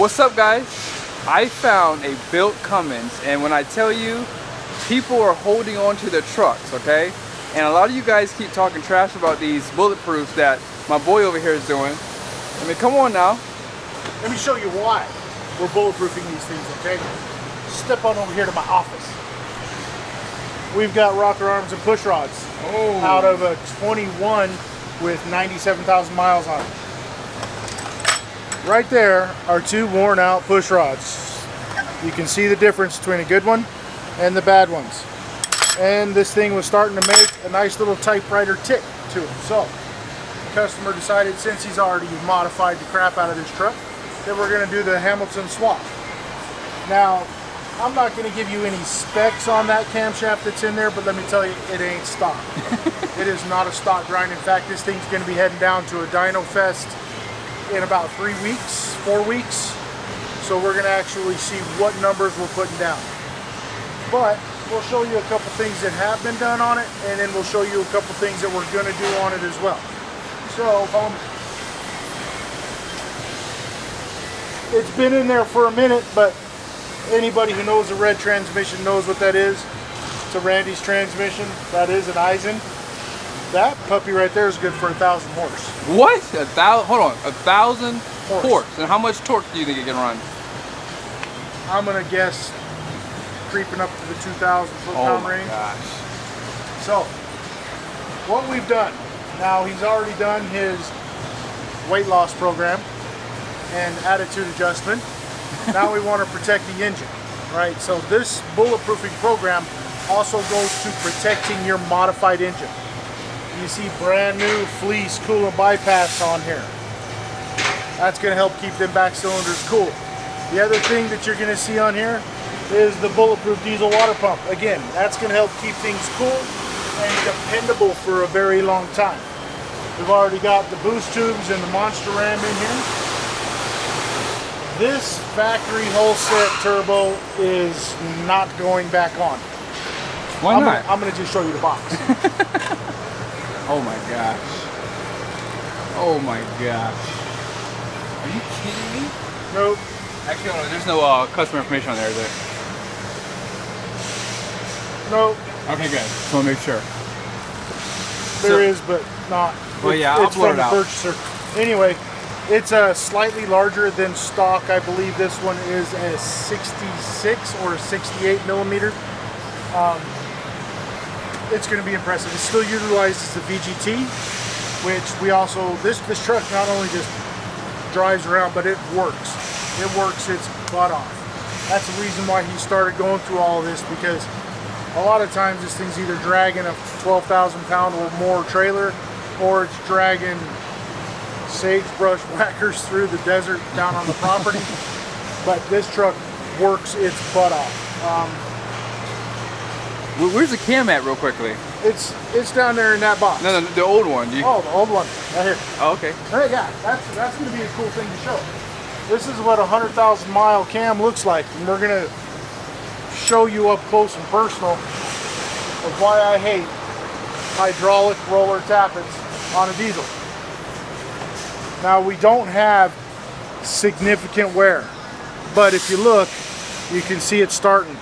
What's up, guys? I found a built Cummins, and when I tell you, people are holding on to their trucks, okay? And a lot of you guys keep talking trash about these Bulletproofs that my boy over here is doing. I mean, come on now. Let me show you why we're bulletproofing these things, okay? Step on over here to my office. We've got rocker arms and push rods out of a 21 with 97,000 miles on it. Right there are two worn out push rods. You can see the difference between a good one and the bad ones. And this thing was starting to make a nice little typewriter tick to it. So the customer decided, since he's already modified the crap out of this truck, that we're going to do the Hamilton swap. Now, I'm not going to give you any specs on that camshaft that's in there, but let me tell you, it ain't stock. It is not a stock grind. In fact, this thing's going to be heading down to a dyno fest in about 3 weeks, 4 weeks. So we're going to actually see what numbers we're putting down. But we'll show you a couple things that have been done on it, and then we'll show you a couple things that we're going to do on it as well. So, it's been in there for a minute, but anybody who knows a red transmission knows what that is. It's a Randy's transmission. That is an Eisen. That puppy right there is good for 1,000 horse. What? 1,000? Hold on, 1,000 horse. And how much torque do you think it can run? I'm gonna guess creeping up to the 2,000 foot-pound range. Gosh. So, what we've done, now he's already done his weight loss program and attitude adjustment. Now we want to protect the engine, right? So this bulletproofing program also goes to protecting your modified engine. You see brand new Fleece Coolant Bypass on here. That's going to help keep them back cylinders cool. The other thing that you're going to see on here is the Bulletproof diesel water pump. Again, that's going to help keep things cool and dependable for a very long time. We've already got the boost tubes and the monster ram in here. This factory whole set turbo is not going back on. Why not? I'm going to just show you the box. Oh my gosh. Oh my gosh. Are you kidding me? Nope. Actually, no, there's no customer information on there, is there? Nope. Okay, good. Just want to make sure. There is, but not. Well, yeah, I'll it's blur from it out. the purchaser. Anyway, it's slightly larger than stock. I believe this one is a 66 or a 68 millimeter. It's going to be impressive. It still utilizes the VGT, which we also, this truck not only just drives around, but it works. It works its butt off. That's the reason why he started going through all of this, because a lot of times this thing's either dragging a 12,000 pound or more trailer, or it's dragging sagebrush whackers through the desert down on the property. But this truck works its butt off. Where's the cam at, real quickly? It's down there in that box. No, the old one. Oh, the old one, right here. Oh, okay. Hey, yeah, that's going to be a cool thing to show. This is what a 100,000 mile cam looks like, and we're going to show you up close and personal of why I hate hydraulic roller tappets on a diesel. Now, we don't have significant wear, but if you look, you can see it starting.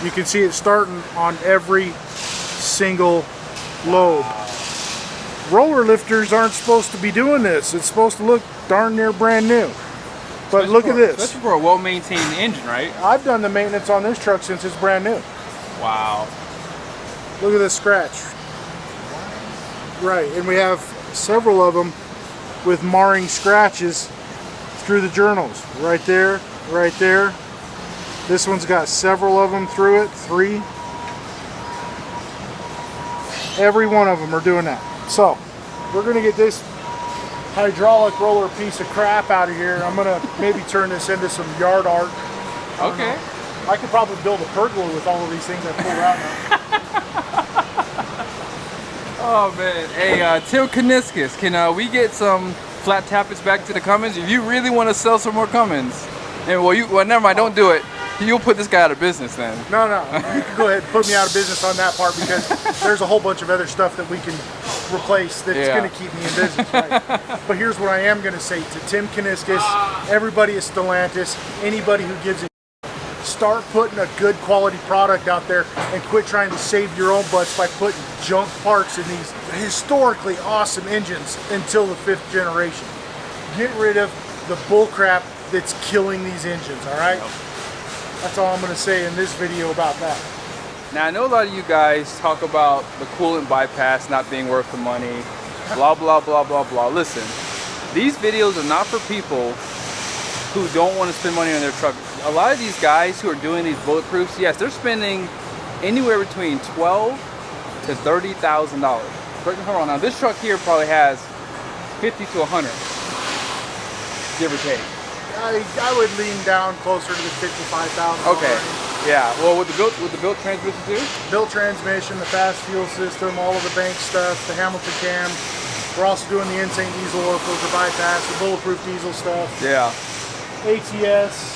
You can see it starting on every single lobe. Roller lifters aren't supposed to be doing this. It's supposed to look darn near brand new. But especially look at this. Especially for a well-maintained engine, right? I've done the maintenance on this truck since it's brand new. Wow. Look at this scratch. Right, and we have several of them with marring scratches through the journals. Right there, right there. This one's got several of them through it, 3. Every one of them are doing that. So, we're going to get this hydraulic roller piece of crap out of here. I'm going to maybe turn this into some yard art. Okay. I could probably build a pergola with all of these things I pull out now. Oh man. Hey, Tim Kaniskis, can we get some flat tappets back to the Cummins? If you really want to sell some more Cummins, and well, never mind, don't do it. You'll put this guy out of business then. No, you can go ahead and put me out of business on that part, because there's a whole bunch of other stuff that we can replace that's going to keep me in business. Right? But here's what I am going to say to Tim Kaniskis, everybody at Stellantis, anybody who gives a start putting a good quality product out there and quit trying to save your own butts by putting junk parts in these historically awesome engines until the 5th generation. Get rid of the bull crap that's killing these engines, all right? That's all I'm going to say in this video about that. Now, I know a lot of you guys talk about the coolant bypass not being worth the money, blah, blah, blah, blah, blah. Listen, these videos are not for people who don't want to spend money on their truck. A lot of these guys who are doing these bulletproofs, yes, they're spending anywhere between $12,000 to $30,000. Hold on, now this truck here probably has 50 to 100, give or take. I would lean down closer to the 55,000. Okay. Yeah, well, with the built transmission too? Built transmission, the fast fuel system, all of the bank stuff, the Hamilton cam. We're also doing the Insane diesel oil filter bypass, the bulletproof diesel stuff. Yeah. ATS.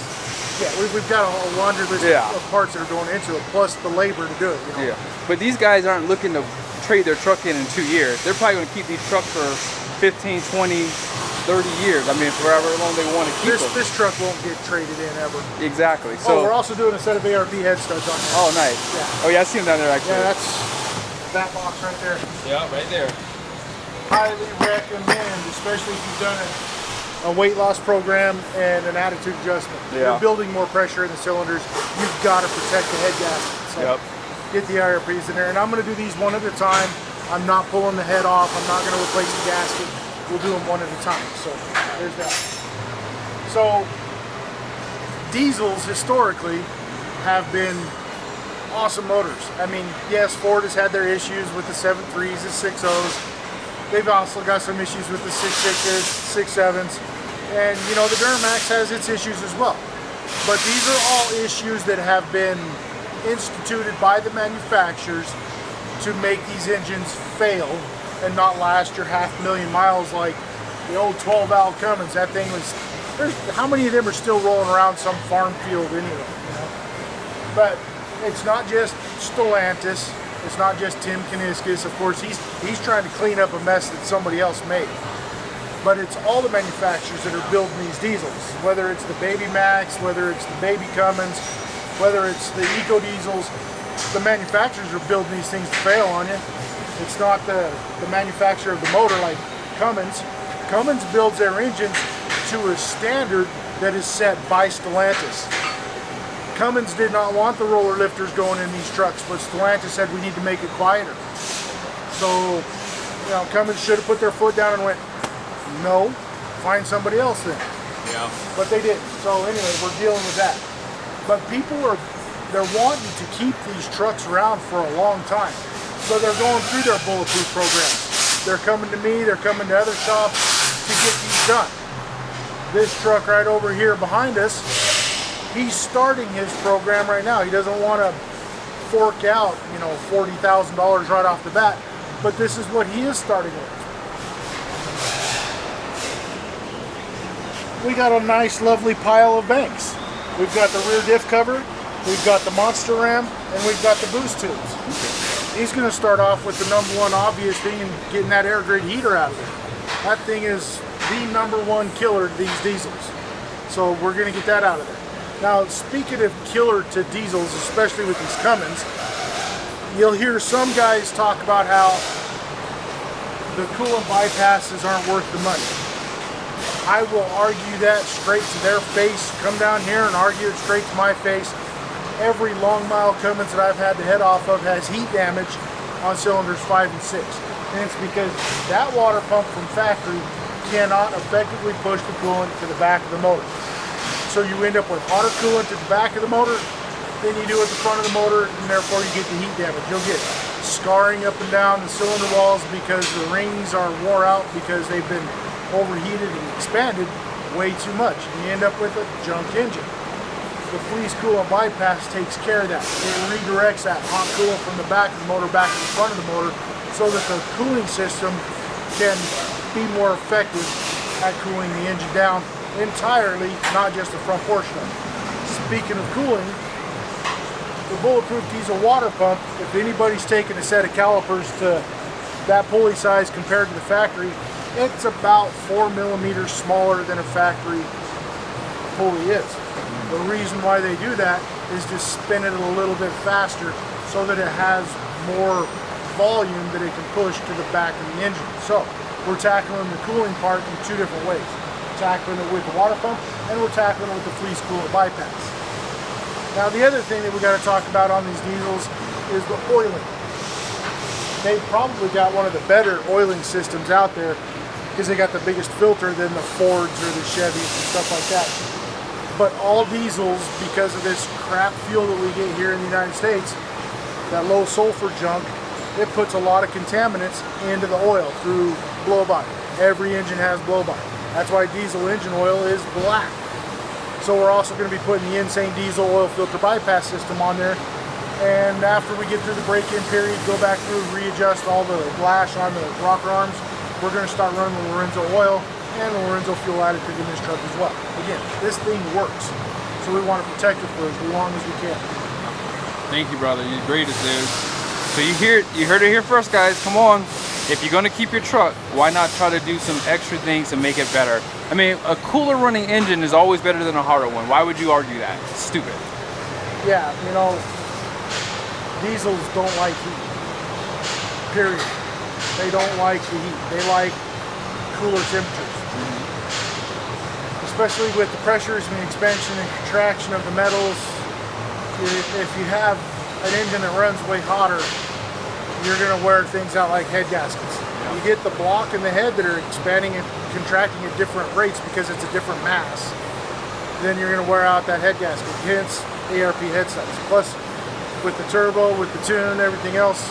Yeah, we've got a laundry list of parts that are going into it, plus the labor to do it. You know? Yeah. But these guys aren't looking to trade their truck in 2 years. They're probably going to keep these trucks for 15, 20, 30 years. I mean, for however long they want to keep them. This truck won't get traded in ever. Exactly. So we're also doing a set of ARP Headstuds on there. Oh, nice. Yeah. Oh, yeah, I see them down there actually. Yeah, that's that box right there. Yeah, right there. Highly recommend, especially if you've done a weight loss program and an attitude adjustment. Yeah. You're building more pressure in the cylinders. You've got to protect the head gasket. So get the IRPs in there. And I'm going to do these one at a time. I'm not pulling the head off. I'm not going to replace the gasket. We'll do them one at a time. So there's that. So diesels historically have been awesome motors. I mean, yes, Ford has had their issues with the 7.3s, the 6.0s. They've also got some issues with the 6.6s, 6.7s. And, you know, the Duramax has its issues as well. But these are all issues that have been instituted by the manufacturers to make these engines fail and not last your 500,000 miles like the old 12-valve Cummins. That thing was, how many of them are still rolling around some farm field anyway, you know? But it's not just Stellantis, it's not just Tim Kaniskis. Of course, he's trying to clean up a mess that somebody else made. But it's all the manufacturers that are building these diesels, whether it's the Baby Max, whether it's the Baby Cummins, whether it's the Eco Diesels. The manufacturers are building these things to fail on you. It's not the manufacturer of the motor like Cummins. Cummins builds their engines to a standard that is set by Stellantis. Cummins did not want the roller lifters going in these trucks, but Stellantis said we need to make it quieter. So, you know, Cummins should have put their foot down and went, no, find somebody else then. Yeah. But they didn't. So anyway, we're dealing with that. But people they're wanting to keep these trucks around for a long time. So they're going through their bulletproof programs. They're coming to me, they're coming to other shops to get these done. This truck right over here behind us, he's starting his program right now. He doesn't want to fork out, you know, $40,000 right off the bat, but this is what he is starting with. We got a nice, lovely pile of banks. We've got the rear diff cover, we've got the monster ram, and we've got the boost tubes. He's going to start off with the #1 obvious thing and getting that air grid heater out of there. That thing is the #1 killer to these diesels. So we're going to get that out of there. Now, speaking of killer to diesels, especially with these Cummins, you'll hear some guys talk about how the coolant bypasses aren't worth the money. I will argue that straight to their face. Come down here and argue it straight to my face. Every long mile Cummins that I've had to head off of has heat damage on cylinders 5 and 6. And it's because that water pump from factory cannot effectively push the coolant to the back of the motor. So you end up with hotter coolant at the back of the motor than you do at the front of the motor, and therefore you get the heat damage. You'll get scarring up and down the cylinder walls because the rings are wore out because they've been overheated and expanded way too much. And you end up with a junk engine. The Fleece Coolant Bypass takes care of that. It redirects that hot coolant from the back of the motor back to the front of the motor so that the cooling system can be more effective at cooling the engine down entirely, not just the front portion of it. Speaking of cooling, the Bulletproof diesel water pump, if anybody's taken a set of calipers to That pulley size compared to the factory, it's about 4 millimeters smaller than a factory pulley is. The reason why they do that is to spin it a little bit faster so that it has more volume that it can push to the back of the engine. So we're tackling the cooling part in two different ways. Tackling it with the water pump, and we're tackling it with the Fleece Cooler Bypass. Now the other thing that we got to talk about on these diesels is the oiling. They've probably got one of the better oiling systems out there because they got the biggest filter than the Fords or the Chevys and stuff like that. But all diesels, because of this crap fuel that we get here in the United States, that low sulfur junk, it puts a lot of contaminants into the oil through blow-by. Every engine has blow-by. That's why diesel engine oil is black. So we're also going to be putting the Insane Diesel Oil Filter Bypass system on there. And after we get through the break-in period, go back through, readjust all the lash on the rocker arms, we're going to start running the Lorenzo oil and the Lorenzo fuel additive in this truck as well. Again, this thing works. So we want to protect it for as long as we can. Thank you, brother. You're the greatest, dude. So you heard it here first, guys. Come on. If you're going to keep your truck, why not try to do some extra things to make it better? I mean, a cooler running engine is always better than a hotter one. Why would you argue that? It's stupid. Yeah, you know, diesels don't like heat. Period. They don't like the heat. They like cooler temperatures. Especially with the pressures and the expansion and contraction of the metals. If you have an engine that runs way hotter, you're going to wear things out like head gaskets. Yeah. You get the block and the head that are expanding and contracting at different rates because it's a different mass. Then you're going to wear out that head gasket. Hence, ARP Headstuds. Plus, with the turbo, with the tune, everything else,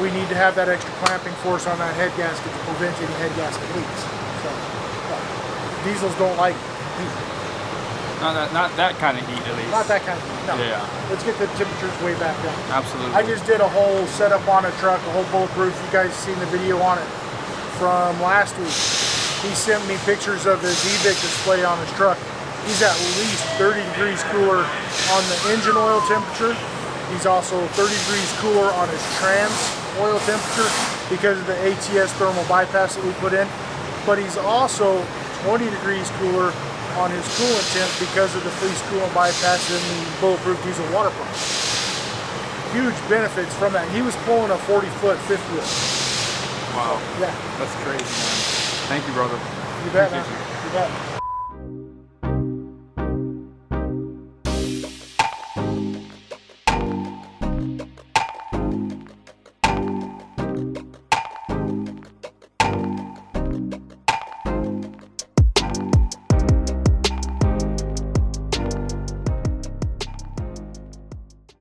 we need to have that extra clamping force on that head gasket to prevent any head gasket leaks. So, diesels don't like heat. Not that kind of heat, at least. Not that kind of heat, no. Yeah. Let's get the temperatures way back down. Absolutely. I just did a whole setup on a truck, a whole Bulletproof. You guys seen the video on it from last week. He sent me pictures of his EVIC display on his truck. He's at least 30 degrees cooler on the engine oil temperature. He's also 30 degrees cooler on his trans oil temperature because of the ATS Thermal Bypass that we put in. But he's also 20 degrees cooler on his coolant temp because of the Fleece Coolant Bypass and the Bulletproof diesel water pump. Huge benefits from that. He was pulling a 40-foot fifth wheel. Wow. So, yeah. That's crazy, man. Thank you, brother. You bet, man. You bet.